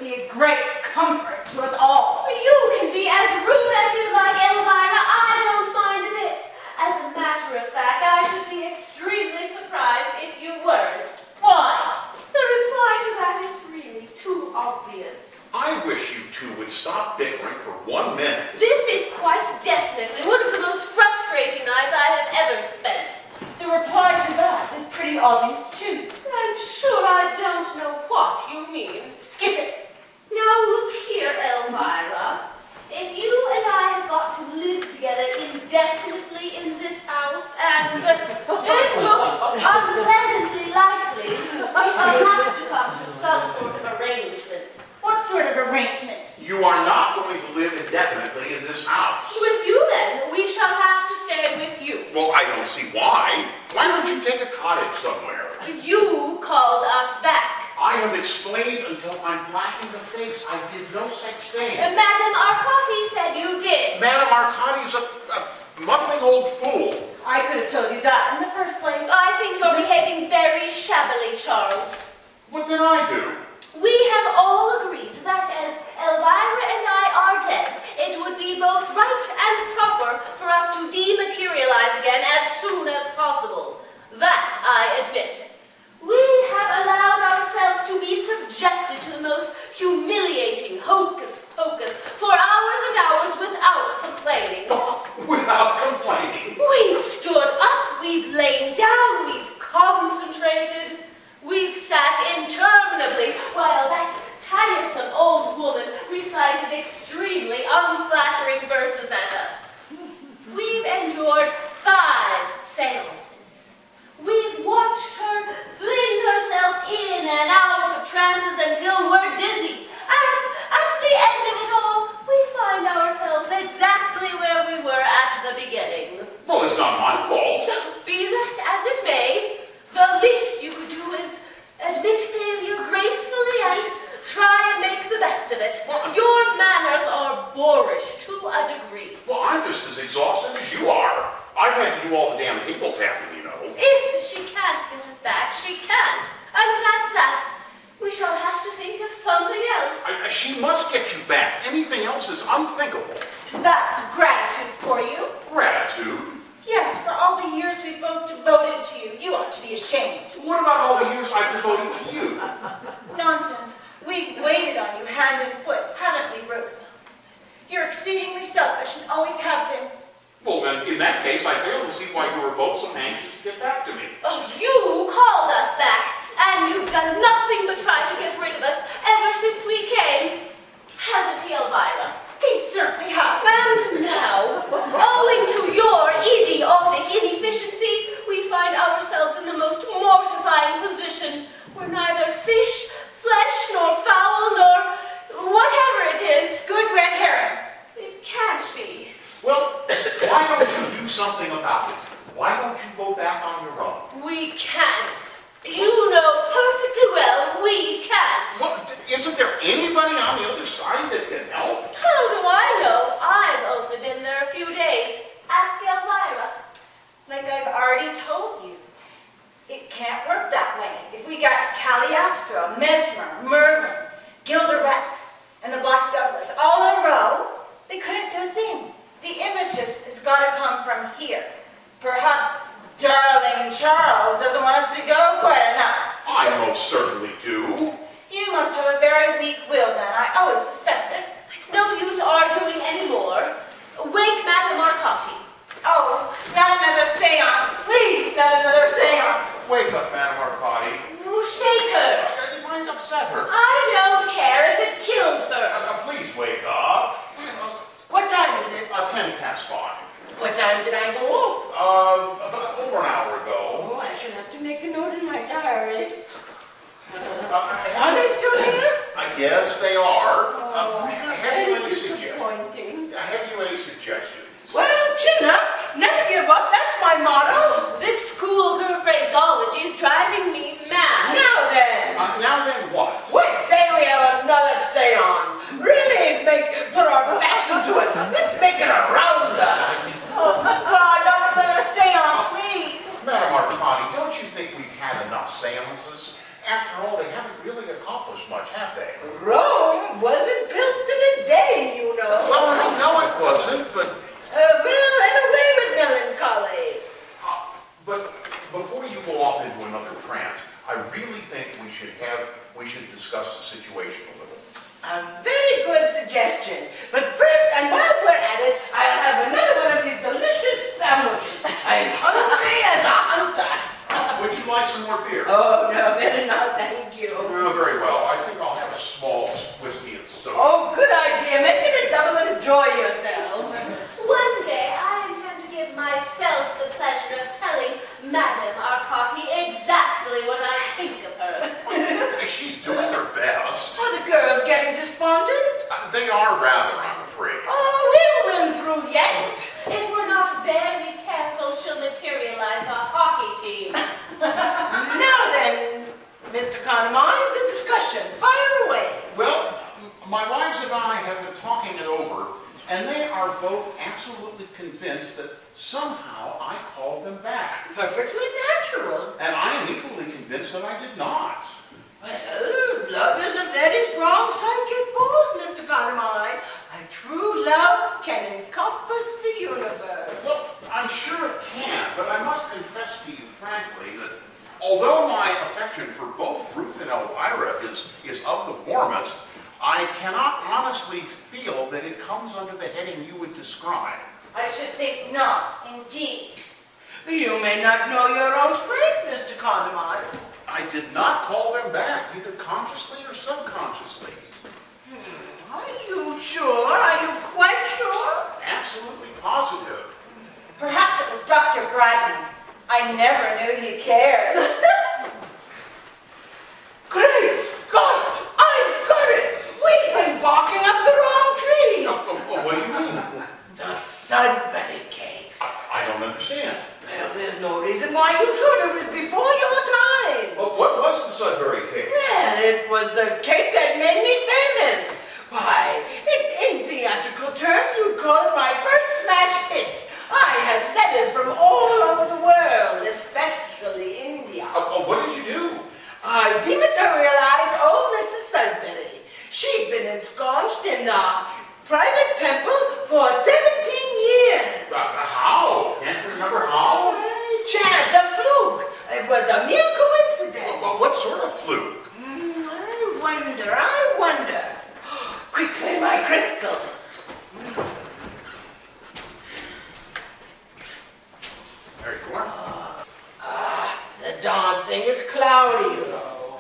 be a great comfort to us all. You can be as rude as you like, Elvira. I don't mind a bit. As a matter of fact, I should be extremely surprised if you weren't. Why? The reply to that is really too obvious. I wish you two would stop bickering for 1 minute. This is quite definitely one of the most frustrating nights I have ever spent. The reply to that is pretty obvious, too. I'm sure I don't know what you mean. Skip it. Now look here, Elvira. If you and I have got to live together indefinitely in this house, and it looks unpleasantly likely, we shall have to come to some sort of arrangement. What sort of arrangement? You are not going to live indefinitely in this house. With you, then. We shall have to stay with you. Well, I don't see why. Why don't you take a cottage somewhere? You called us back. I have explained until I'm black in the face. I did no such thing. Madame Arcotti said you did. Madame Arcotti's a mumbling old fool. I could have told you that in the first place. I think you're behaving very shabbily, Charles. What did I do? We have all agreed that as Elvira and I are dead, it would be both right and proper for us to dematerialize again as soon as possible. That I admit. We have allowed ourselves to be subjected to the most humiliating hocus-pocus for hours and hours without complaining. Without complaining? We've stood up, we've lain down, we've concentrated. We've sat interminably while that tiresome old woman recited extremely unflattering verses at us. We've endured 5 seances. We've watched her fling herself in and out of trances until we're dizzy. And at the end of it all, we find ourselves exactly where we were at the beginning. Well, it's not my fault. Be that as it may, the least you could do is admit failure gracefully and try and make the best of it. Your manners are boorish to a degree. Well, I'm just as exhausted as you are. I've had to do all the damn table tapping, you know. If she can't get us back, she can't. And that's that. We shall have to think of something else. She must get you back. Anything else is unthinkable. That's gratitude for you. Gratitude? Yes, for all the years we've both devoted to you. You ought to be ashamed. What about all the years I've devoted to you? Nonsense. We've waited on you hand and foot, haven't we, Ruth? You're exceedingly selfish and always have been. Well, then, in that case, I fail to see why you were both so anxious to get back to me. Oh, you called us back, and you've done nothing but try to get rid of us ever since we came. Hasn't he, Elvira? He certainly has. And now, owing to your idiotic inefficiency, we find ourselves in the most mortifying position where neither fish, flesh, nor fowl, nor whatever it is. Good red herring. It can't be. Well, why don't you do something about it? Why don't you go back on your own? We can't. You know perfectly well we can't. Well, isn't there anybody on the other side that can help? How do I know? I've only been there a few days. Ask Elvira. Like I've already told you, it can't work that way. If we got Cagliostro, Mesmer, Merlin, Gilderetz, and the Black Douglas all in a row, they couldn't do a thing. The images has got to come from here. Perhaps darling Charles doesn't want us to go quite enough. I most certainly do. You must have a very weak will then. I always suspected. It's no use arguing anymore. Wake Madame Arcotti. Oh, not another seance. Please, not another seance. Wake up, Madame Arcotti. Oh, shake her. You might upset her. I don't care if it kills her. Please wake up. What time is it? 10 past 5. What time did I go off? About over an hour ago. Oh, I should have to make a note in my diary. Are they still here? I guess they are. Oh, Have you any disappointing. Have you any suggestions? Well, chin up, never give up, that's my motto. This schoolgirl phraseology is driving me mad. Now then what? What say we have another seance? Really put our backs into it. Let's make it a rouser. Oh, God, not another seance, please. Madame Arcotti, don't you think we've had enough seances? After all, they haven't really accomplished much, have they? Rome beer? Oh, no, better not, thank you. Well, very well. I think I'll have a small whiskey and soda. Oh, good idea. Make it a double and enjoy yourself. One day I intend to give myself the pleasure of telling Madame Arcotti exactly what I think of her. She's doing her best. Are the girls getting despondent? They are rather, I'm afraid. Oh, we'll win through yet. If we're not very careful, she'll materialize a hockey team. Now then, Mr. Carmine, the discussion. Fire away. Well, my wives and I have been talking it over, and they are both absolutely convinced that somehow I called them back. Perfectly natural. And I am equally convinced that I did not. Well, love is a very strong psychic force, Mr. Carmine. A true love can encompass the universe. Well, I'm sure it can, but I must confess to you frankly that although my affection for both Ruth and Elvira is of the warmest, I cannot honestly feel that it comes under the heading you would describe. I should think not, indeed. You may not know your own strength, Mr. Carmine. I did not call them back, either consciously or subconsciously. Are you sure? Are you quite sure? Absolutely positive. Perhaps it was Dr. Bradley. I never knew he cared. Great Scott! I've got it! We've been barking up the wrong tree! What do you mean? The Sudbury case. I don't understand. Well, there's no reason why you should. It was before your time. Well, what was the Sudbury case? Well, it was the case that made me famous. Why, in theatrical terms, you'd call it my first smash hit. I had letters from all over the world, especially India. What did you do? I dematerialized old Mrs. Sudbury. She'd been ensconced in the private temple for 17 years. How? Can't you remember how? Chance, a fluke. It was a mere coincidence. What sort of fluke? I wonder. Quickly, my crystal. There you are. The darn thing is cloudy, you know.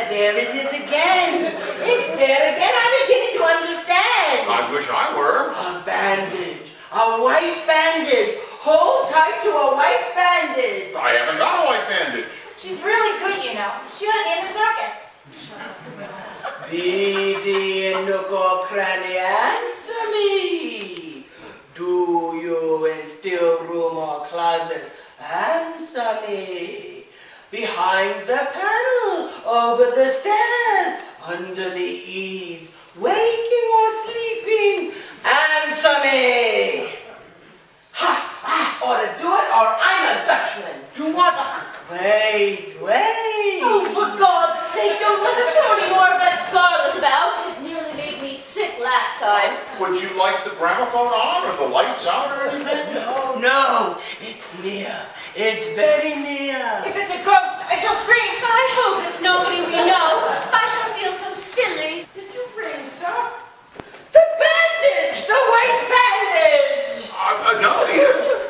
There it is again. It's there again. I'm beginning to understand. I wish I were. A bandage. A white bandage. Hold tight to a white bandage. I haven't got a white bandage. She's really good, you know. She ought to be in the circus. Beady Indigo Cranny, answer me. Do you in still room or closet? Answer me. Behind the panel, over the stairs, under the eaves, waking or sleeping? Answer me. Ha! Ought to do it, or I'm a Dutchman. Do what? Wait. Oh, for God's sake, don't let her throw any more of that garlic about. It nearly made me sick last time. Would you like the gramophone on or the lights out or anything? No, it's near. It's very near. If it's a ghost, I shall scream. I hope it's nobody we know. I shall feel so silly. Did you ring, sir? The bandage! The white bandage! No, Edith.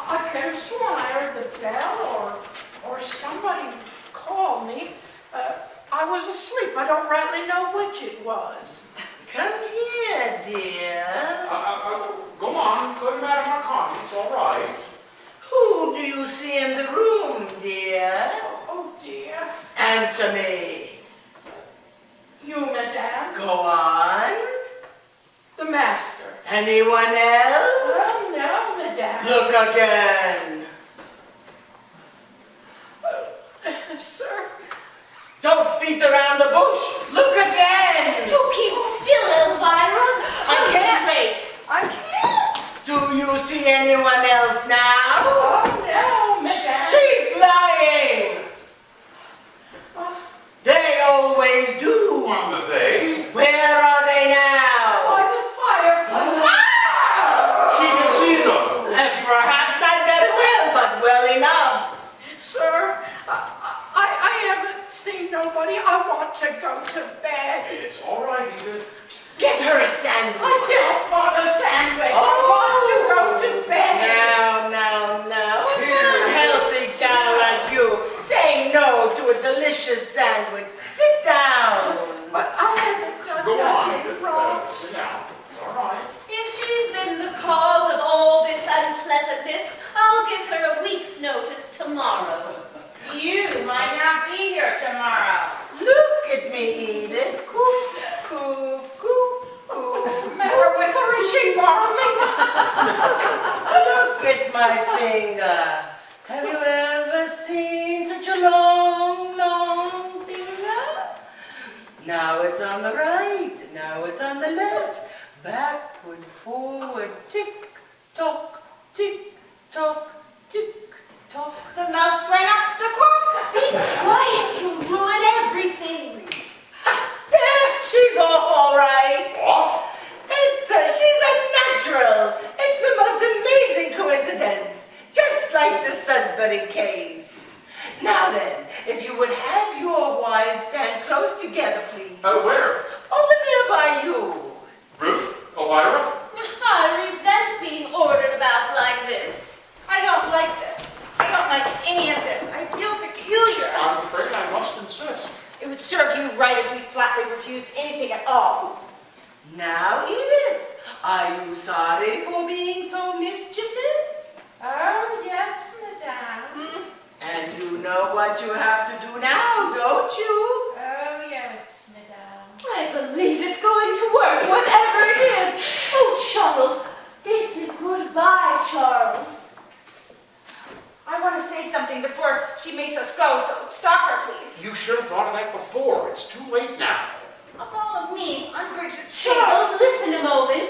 I could have sworn I heard the bell or somebody called me. I was asleep. I don't rightly know which it was. Come here, dear. Go on. Go to Madame Arcotti. It's all right. Who do you see in the room, dear? Oh dear. Answer me. You, madame. Go on. The master. Anyone else? Oh no, madame. Look again. Sir. Don't beat around the bush. Look again. Do keep still, Elvira. I can't. Concentrate. I can't. Do you see anyone else now? Oh no, madame. She's lying. They always do. They? Where are they now? By the fireplace. She can see them. Perhaps not very well, but well enough. Sir, I haven't seen nobody. I want to go to bed. It's all right, Edith. Get her a sandwich. I don't want a sandwich. I want to go to bed. itching, Mommy. Look at my finger. Have you ever seen such a long, long finger? Now it's on the right, now it's on the left. Backward, forward, tick, tock, tick, tock, tick, tock. The mouse ran up the clock. Be quiet, you'll ruin everything. She's off all right. Off? She's a natural. It's the most amazing coincidence. Just like the Sudbury case. Now then, if you would have your wives stand close together, please. Where? Over there by you. Ruth? Elvira? I resent being ordered about like this. I don't like this. I don't like any of this. I feel peculiar. I'm afraid I must insist. It would serve you right if we flatly refused anything at all. Now, Edith, are you sorry for being so mischievous? Oh, yes, Madame. And you know what you have to do now, don't you? Oh, yes, Madame. I believe it's going to work, whatever it is. Oh, Charles, this is goodbye, Charles. I want to say something before she makes us go, so stop her, please. You should have thought of that before. It's too late now. Of all of me, ungracious Charles, listen a moment.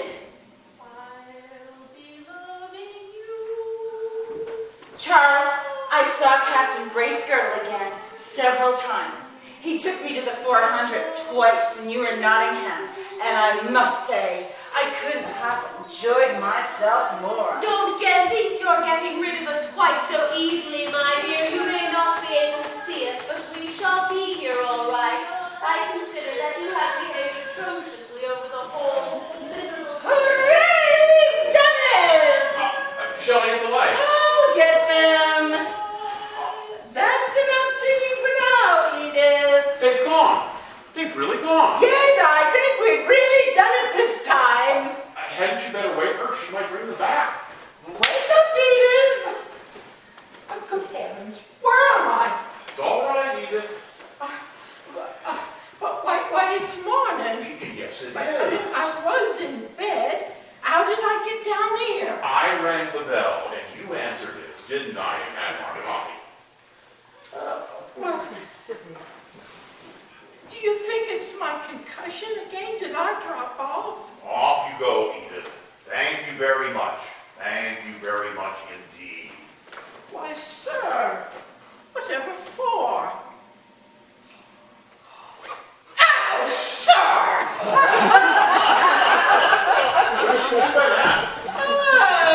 I'll be loving you. Charles, I saw Captain Bracegirdle again several times. He took me to the 400 twice when you were in Nottingham, and I must say, I couldn't have enjoyed myself more. Don't think you're getting rid of us quite so easily, my dear. You may not be able to see us, but we shall be here all right. I consider that you have behaved atrociously over the whole miserable Hooray! We've done it! Shall I get the lights? I'll get them. That's enough singing for now, Edith. They've gone. They've really gone. Yes, I think we've really done it this time. Hadn't you better wake her? She might bring them back. Wake up, Edith. Oh, good heavens, where am I? It's all right, Edith. But wait, it's morning. Yes, it But is. I was in bed. How did I get down here? I rang the bell, and you answered it, didn't I, Madame Arcadi? Well, do you think it's my concussion again? Did I drop off? Off you go, Edith. Thank you very much. Thank you very much indeed. Why, sir, whatever for? Ow, sir! What does she mean by that?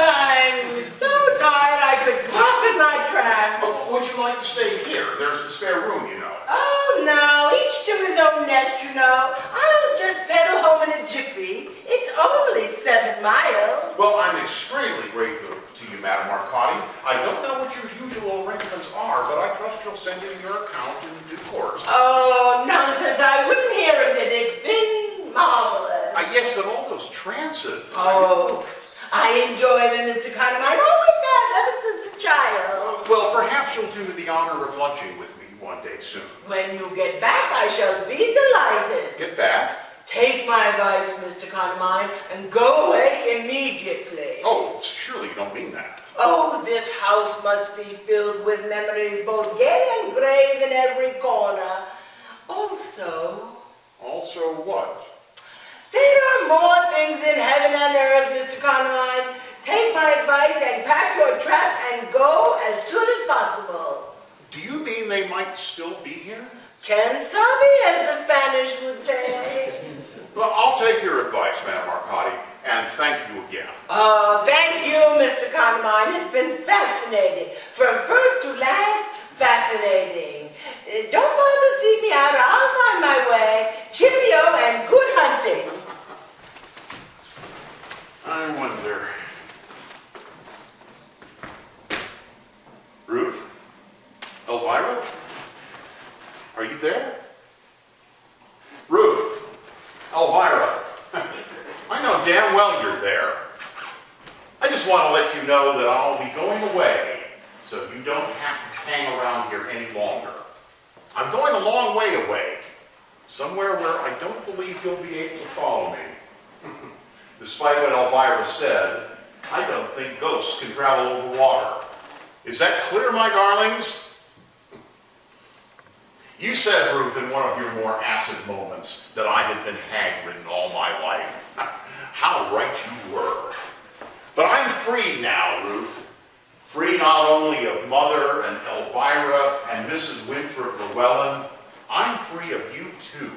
I'm so tired I could drop in my tracks. Oh, would you like to stay here? There's the spare room, you know. Oh, no, each to his own nest, you know. I'll just pedal home in a jiffy. It's only 7 miles. Well, I'm extremely grateful to you, Madame Arcadi. I don't know what your usual arrangements are, but I trust you'll send in your account in due course. Oh, nonsense. I wouldn't hear of it. It's been marvelous. Yes, but all those trances. Oh, I enjoy them, Mr. Connemine. Always have, ever since a child. Well, perhaps you'll do me the honor of lunching with me one day soon. When you get back, I shall be delighted. Get back? Take my advice, Mr. Connemine, and go away immediately. Oh, surely you don't mean that. Oh, this house must be filled with memories, both gay and grave in every corner. Also, Also what? there are more things in heaven and earth, Mr. Connemine. Take my advice and pack your traps and go as soon as possible. Do you mean they might still be here? Quien sabe, as the Spanish would say. Well, I'll take your advice, Madame Arcadi, and thank you again. Oh, thank you, Mr. Connemine. It's been fascinating. From first to last, fascinating. Don't bother to seek me out. I'll find my way. Cheerio and good hunting. I wonder. Ruth? Elvira? Are you there? Ruth? Elvira? I know damn well you're there. I just want to let you know that I'll be going away, so you don't have to hang around here any longer. I'm going a long way away, somewhere where I don't believe you'll be able to follow me. Despite what Elvira said, I don't think ghosts can travel over water. Is that clear, my darlings? You said, Ruth, in one of your more acid moments, that I had been hag-ridden all my life. How right you were. But I'm free now, Ruth. Free not only of Mother and Elvira and Mrs. Winthrop Llewellyn, I'm free of you too.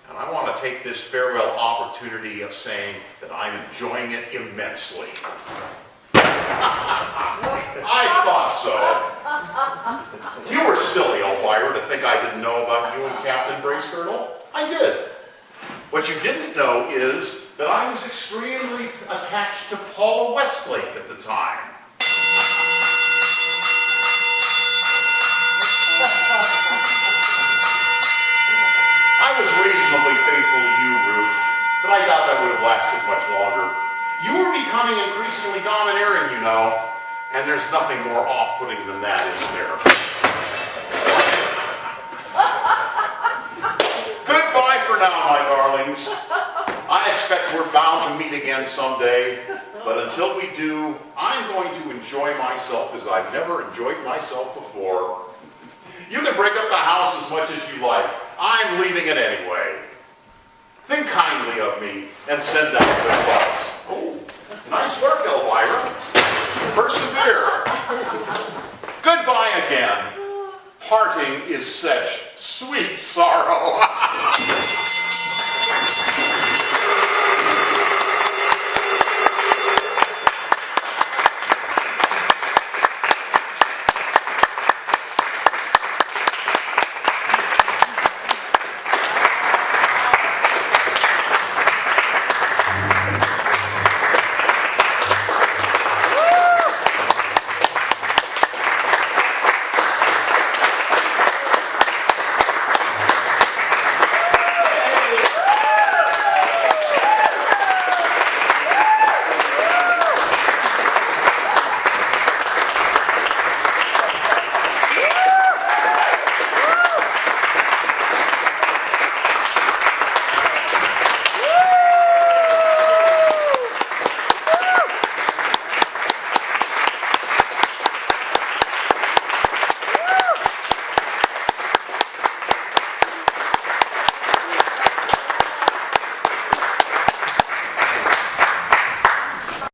And I want to take this farewell opportunity of saying that I'm enjoying it immensely. I thought so. You were silly, Elvira, to think I didn't know about you and Captain Bracegirdle. I did. What you didn't know is that I was extremely attached to Paula Westlake at the time. I was reasonably faithful to you, Ruth, but I doubt that would have lasted much longer. You were becoming increasingly domineering, you know, and there's nothing more off-putting than that, is there? Goodbye for now, my darlings. I expect we're bound to meet again someday, but until we do, I'm going to enjoy myself as I've never enjoyed myself before. You can break up the house as much as you like. I'm leaving it anyway. Think kindly of me and send them good thoughts. Oh, nice work, Elvira. Persevere. Goodbye again. Parting is such sweet